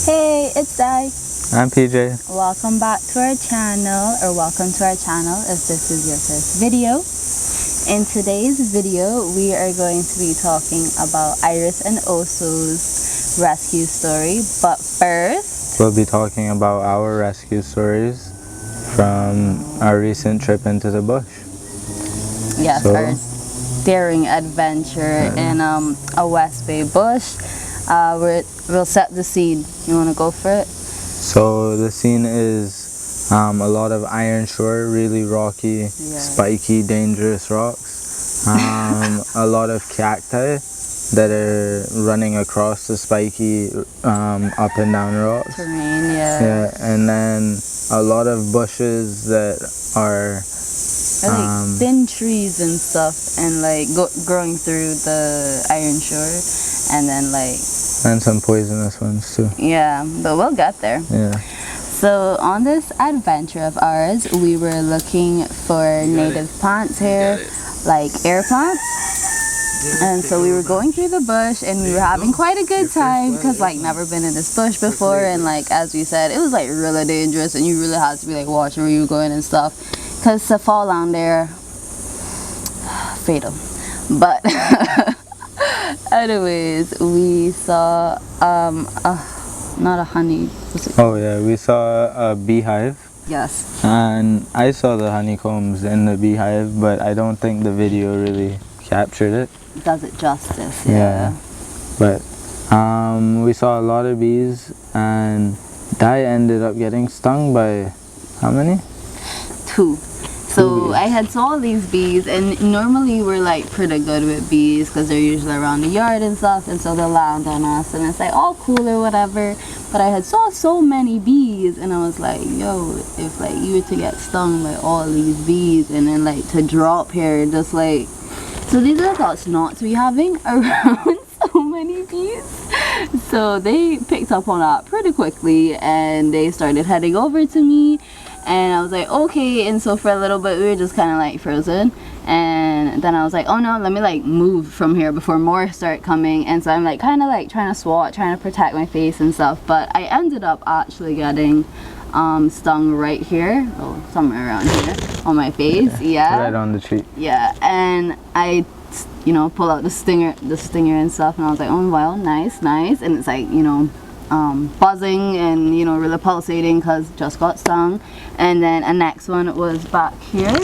Hey, it's Dai. I'm PJ. Welcome back to our channel, or welcome to our channel if this is your first video. In today's video, we are going to be talking about Iris and Oso's rescue story. But first, We'll be talking about our rescue stories from our recent trip into the bush. yes, our daring adventure in a West Bay bush. We'll set the scene. You want to go for it? So the scene is a lot of iron shore, really rocky, spiky, dangerous rocks. A lot of cacti that are running across the spiky up and down rocks. Terrain, Yeah, and then a lot of bushes that are like thin trees and stuff, and like growing through the iron shore, and then like and some poisonous ones too. Yeah, but we'll get there. Yeah. So on this adventure of ours, we were looking for native plants here, like air plants. And so we were going through the bush and we were having quite a good time because like never been in this bush before, and like as we said, it was like really dangerous and you really had to be like watching where you were going and stuff because to fall down there, fatal. But anyways, we saw not a honey. Oh yeah, we saw a beehive. Yes. And I saw the honeycombs in the beehive, but I don't think the video really captured it. Does it justice? Yeah. But we saw a lot of bees, and Dai ended up getting stung by how many? 2. So I had saw these bees, and normally we're like pretty good with bees because they're usually around the yard and stuff, and so they'll land on us and it's like all cool or whatever. But I had saw so many bees and I was like, yo, if like you were to get stung by all these bees and then like to drop here, just like, so these are the thoughts not to be having around so many bees. So they picked up on that pretty quickly and they started heading over to me. And I was like, okay. And so for a little bit, we were just kind of like frozen. And then I was like, oh no, let me like move from here before more start coming. And so I'm like kind of like trying to swat, trying to protect my face and stuff. But I ended up actually getting stung right here, oh, somewhere around here on my face. Yeah. Right on the cheek. Yeah. And I, you know, pull out the stinger and stuff. And I was like, oh wow, nice. And it's like, you know, buzzing and, you know, really pulsating because just got stung. And then a next one was back here,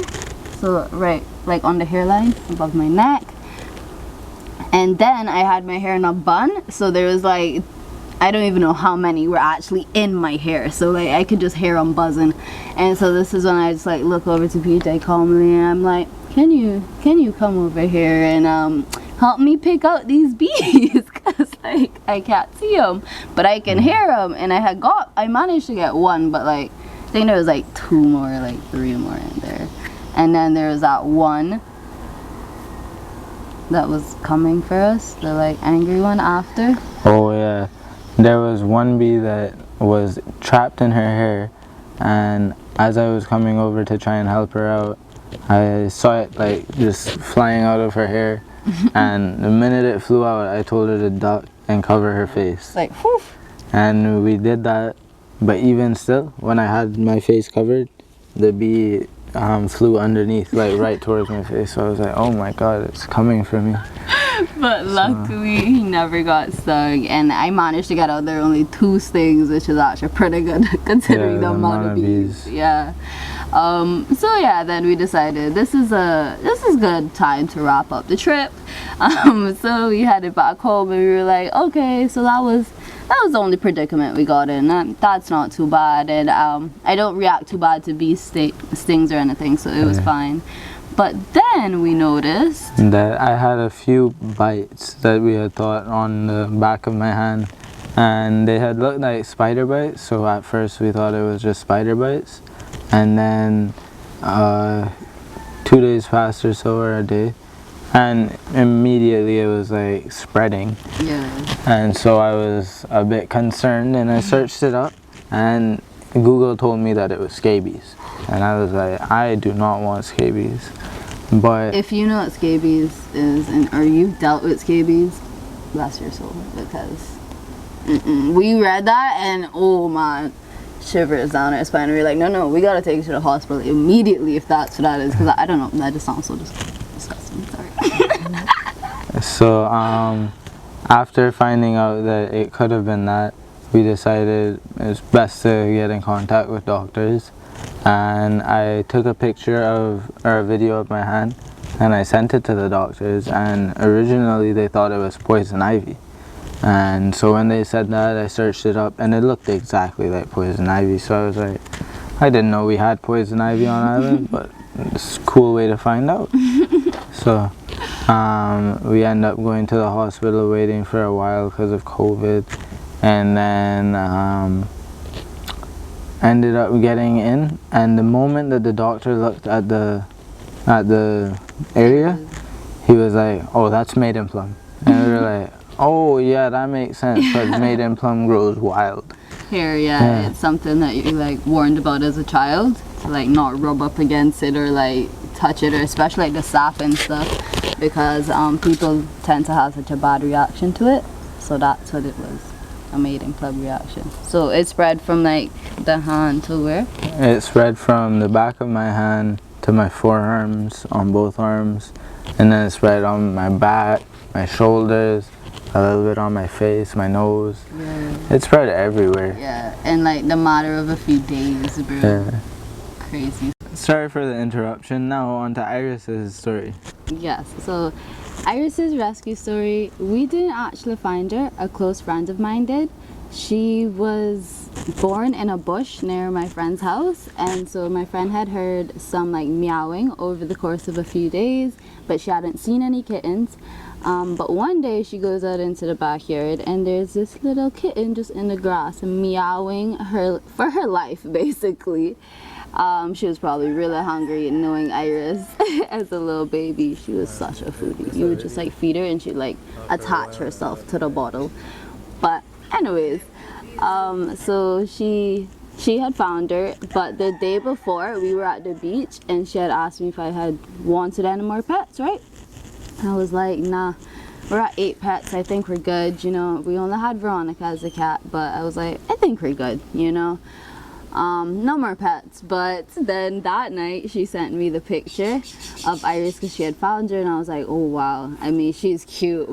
so right like on the hairline above my neck. And then I had my hair in a bun, so there was like, I don't even know how many were actually in my hair, so like I could just hear them buzzing. And so this is when I just like look over to PJ calmly and I'm like, can you come over here and help me pick out these bees, because like I can't see them but I can hear them. And I managed to get one, but like I think there was like 2 more, like 3 more in there. And then there was that one that was coming for us, the like angry one after. Oh yeah, there was one bee that was trapped in her hair, and as I was coming over to try and help her out, I saw it like just flying out of her hair. And the minute it flew out, I told her to duck and cover her face. Like, whew. And we did that, but even still, when I had my face covered, the bee flew underneath, like right towards my face. So I was like, oh my god, it's coming for me. But luckily he never got stung, and I managed to get out there only 2 stings, which is actually pretty good considering the amount of bees. Yeah. So yeah, then we decided this is good time to wrap up the trip. So we headed back home and we were like, okay, so that was the only predicament we got in. That's not too bad, and I don't react too bad to bee stings or anything, so it was fine. But then we noticed that I had a few bites that we had thought on the back of my hand, and they had looked like spider bites. So at first we thought it was just spider bites, and then 2 days passed or so, or a day, and immediately it was like spreading. Yeah. And so I was a bit concerned, and I searched it up, and Google told me that it was scabies, and I was like, I do not want scabies. But if you know what scabies is, or you've dealt with scabies, bless your soul, because We read that and oh man, shivers down our spine. We were like, no, we gotta take you to the hospital immediately if that's what that is. Because I don't know, that just sounds so disgusting. Sorry. So after finding out that it could have been that, we decided it's best to get in contact with doctors, and I took a picture of or a video of my hand and I sent it to the doctors, and originally they thought it was poison ivy. And so when they said that, I searched it up and it looked exactly like poison ivy. So I was like, I didn't know we had poison ivy on island, but it's a cool way to find out. So we end up going to the hospital, waiting for a while because of COVID, and then ended up getting in. And the moment that the doctor looked at the area, he was like, oh, that's maiden plum. And we were like, oh yeah, that makes sense, because maiden plum grows wild. Here, yeah, it's something that you like warned about as a child, to like not rub up against it or like touch it, or especially like the sap and stuff, because people tend to have such a bad reaction to it. So that's what it was, a maiden plum reaction. So it spread from like the hand to where? It spread from the back of my hand to my forearms, on both arms, and then it spread on my back, my shoulders, a little bit on my face, my nose. Yeah. It spread everywhere. Yeah, in like the matter of a few days, bro. Yeah. Crazy. Sorry for the interruption. Now on to Iris's story. Yes, so Iris's rescue story, we didn't actually find her. A close friend of mine did. She was born in a bush near my friend's house, and so my friend had heard some like meowing over the course of a few days, but she hadn't seen any kittens. But one day she goes out into the backyard and there's this little kitten just in the grass meowing for her life, basically. She was probably really hungry, and knowing Iris as a little baby, she was such a foodie. You would just like feed her and she'd like attach herself to the bottle. But anyways, so she had found her, but the day before we were at the beach and she had asked me if I had wanted any more pets, right? I was like, nah, we're at 8 pets, I think we're good, you know. We only had Veronica as a cat, but I was like, I think we're good, you know. No more pets. But then that night she sent me the picture of Iris because she had found her, and I was like, oh wow, I mean, she's cute.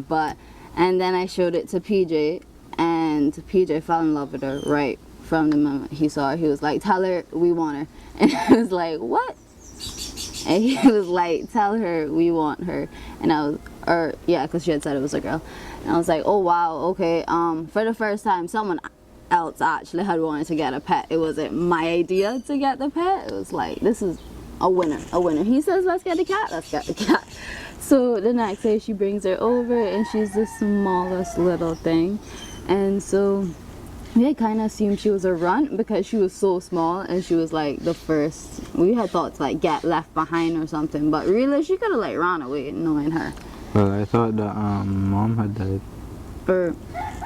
And then I showed it to PJ, and PJ fell in love with her right from the moment he saw her. He was like, tell her we want her. And I was like, what? And he was like, tell her we want her. And I was, because she had said it was a girl. And I was like, oh wow, okay. For the first time, someone else actually had wanted to get a pet. It wasn't my idea to get the pet. It was like, this is a winner. He says, let's get the cat, let's get the cat. So the next day she brings her over, and she's the smallest little thing. And so we kind of assumed she was a runt because she was so small, and she was like the first. We had thought to like get left behind or something, but really she could have like ran away knowing her. Well, I thought that mom had died.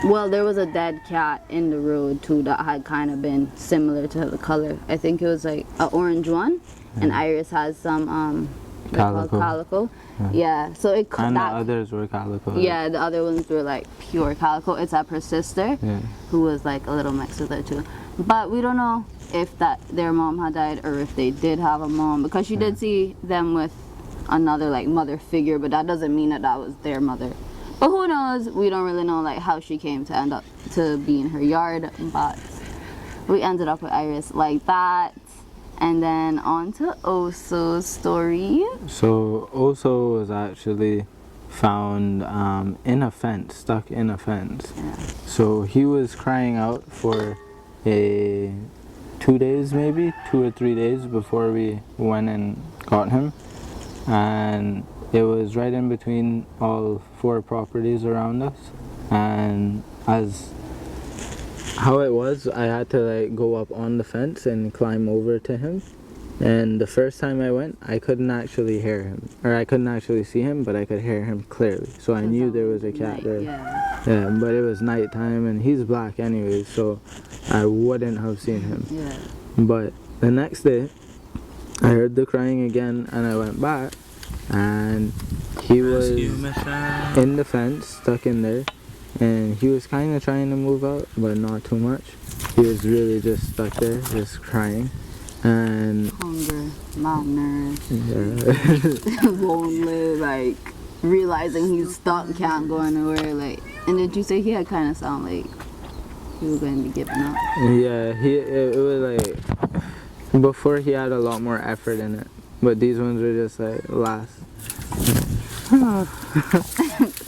Well, there was a dead cat in the road too that had kind of been similar to the color. I think it was like an orange one, and Iris has some calico. Yeah, so it could. And the others were calico. Yeah, the other ones were like pure calico, except her sister, who was like a little mix with her too. But we don't know if their mom had died or if they did have a mom, because she did see them with another like mother figure, but that doesn't mean that was their mother. But who knows? We don't really know like how she came to end up to be in her yard, but we ended up with Iris like that. And then on to Oso's story. So Oso was actually found in a fence, stuck in a fence. Yeah. So he was crying out for 2 days, maybe 2 or 3 days before we went and got him. And it was right in between all 4 properties around us. And how it was, I had to like go up on the fence and climb over to him. And the first time I went, I couldn't actually hear him, or I couldn't actually see him, but I could hear him clearly. So I knew there was a cat there. Yeah, but it was nighttime, and he's black anyways, so I wouldn't have seen him. Yeah. But the next day, I heard the crying again, and I went back, and he was in the fence, stuck in there. and he was kind of trying to move out, but not too much. He was really just stuck there, just crying. And Hunger, malnourished, yeah. lonely, like realizing he's stuck, can't go anywhere. Like, and did you say he had kind of sound like he was going to be giving up? Yeah, it was like before he had a lot more effort in it, but these ones were just like last.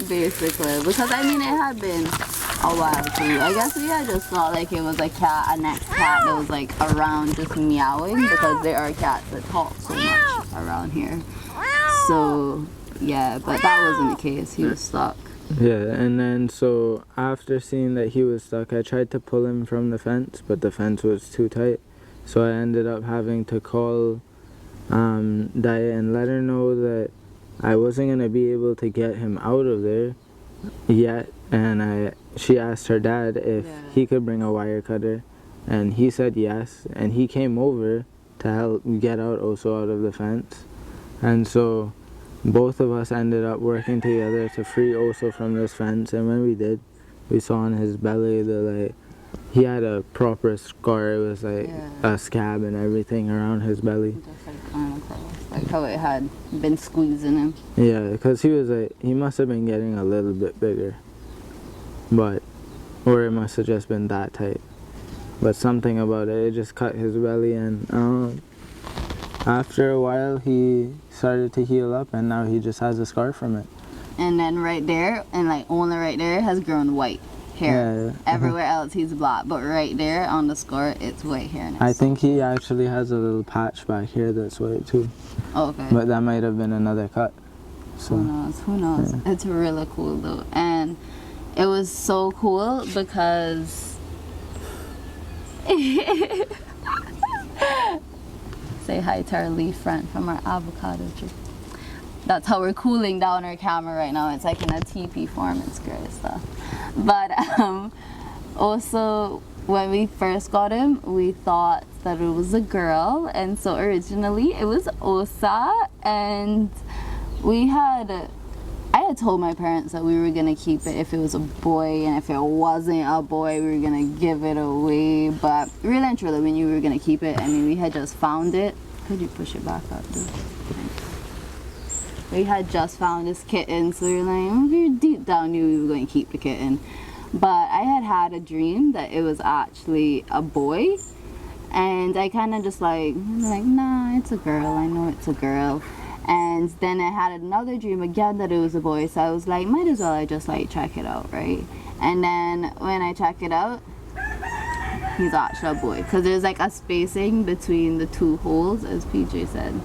Basically, because I mean it had been a while too. I guess we had just thought like it was a next cat that was like around just meowing, because there are cats that talk so much around here. So yeah, but that wasn't the case. He was stuck. Yeah, and then so after seeing that he was stuck, I tried to pull him from the fence, but the fence was too tight. So I ended up having to call Dai and let her know that I wasn't gonna be able to get him out of there yet, and she asked her dad if he could bring a wire cutter, and he said yes, and he came over to help get out Oso out of the fence. And so both of us ended up working together to free Oso from this fence, and when we did, we saw on his belly he had a proper scar. It was like a scab and everything around his belly. Just like kind of close, like how it had been squeezing him. Yeah, because he must have been getting a little bit bigger, or it must have just been that tight. But something about it just cut his belly, and after a while he started to heal up, and now he just has a scar from it. And then right there, and like only right there, has grown white hair. Yeah. Everywhere else he's black, but right there on the scar it's white hair. And I think he actually has a little patch back here that's white too. Oh, okay. But that might have been another cut. So Who knows? Yeah. It's really cool though. And it was so cool because say hi to our leaf friend from our avocado tree. That's how we're cooling down our camera right now. It's like in a teepee form. It's great stuff. But also when we first got him, we thought that it was a girl, and so originally it was Osa, and I had told my parents that we were gonna keep it if it was a boy, and if it wasn't a boy we were gonna give it away. But really and truly we knew we were gonna keep it. I mean, we had just found it. Could you push it back up, dude? We had just found this kitten, so we were like, we deep down knew we were going to keep the kitten. But I had a dream that it was actually a boy, and I kind of just like, nah, it's a girl, I know it's a girl. And then I had another dream again that it was a boy, so I was like, might as well I just like check it out, right? And then when I check it out, he's actually a boy, because there's like a spacing between the two holes, as PJ said.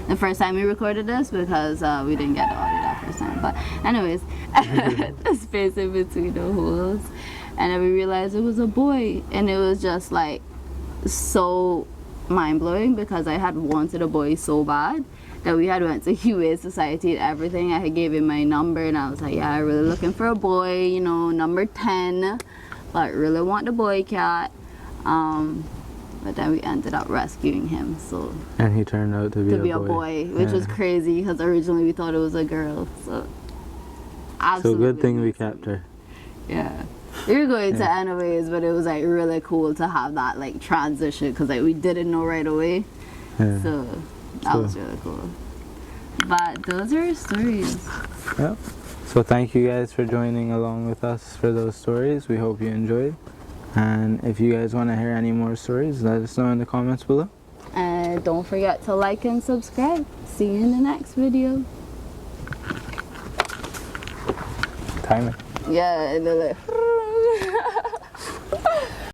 The first time we recorded this, because we didn't get the audio that first time. But anyways, the spacing between the holes, and then we realized it was a boy, and it was just like so mind-blowing, because I had wanted a boy so bad that we had went to Humane Society and everything. I had gave him my number, and I was like, yeah, I'm really looking for a boy, you know, number 10, but I really want the boy cat. But then we ended up rescuing him, so. And he turned out to be a boy, which was crazy, because originally we thought it was a girl, so. Absolutely. So good thing we kept her. Yeah. We were going to anyways, but it was like really cool to have that like transition, because like we didn't know right away. Yeah. So that was really cool. But those are our stories. Yep. So thank you guys for joining along with us for those stories. We hope you enjoyed. And if you guys want to hear any more stories, let us know in the comments below. And don't forget to like and subscribe. See you in the next video. Timer. Yeah,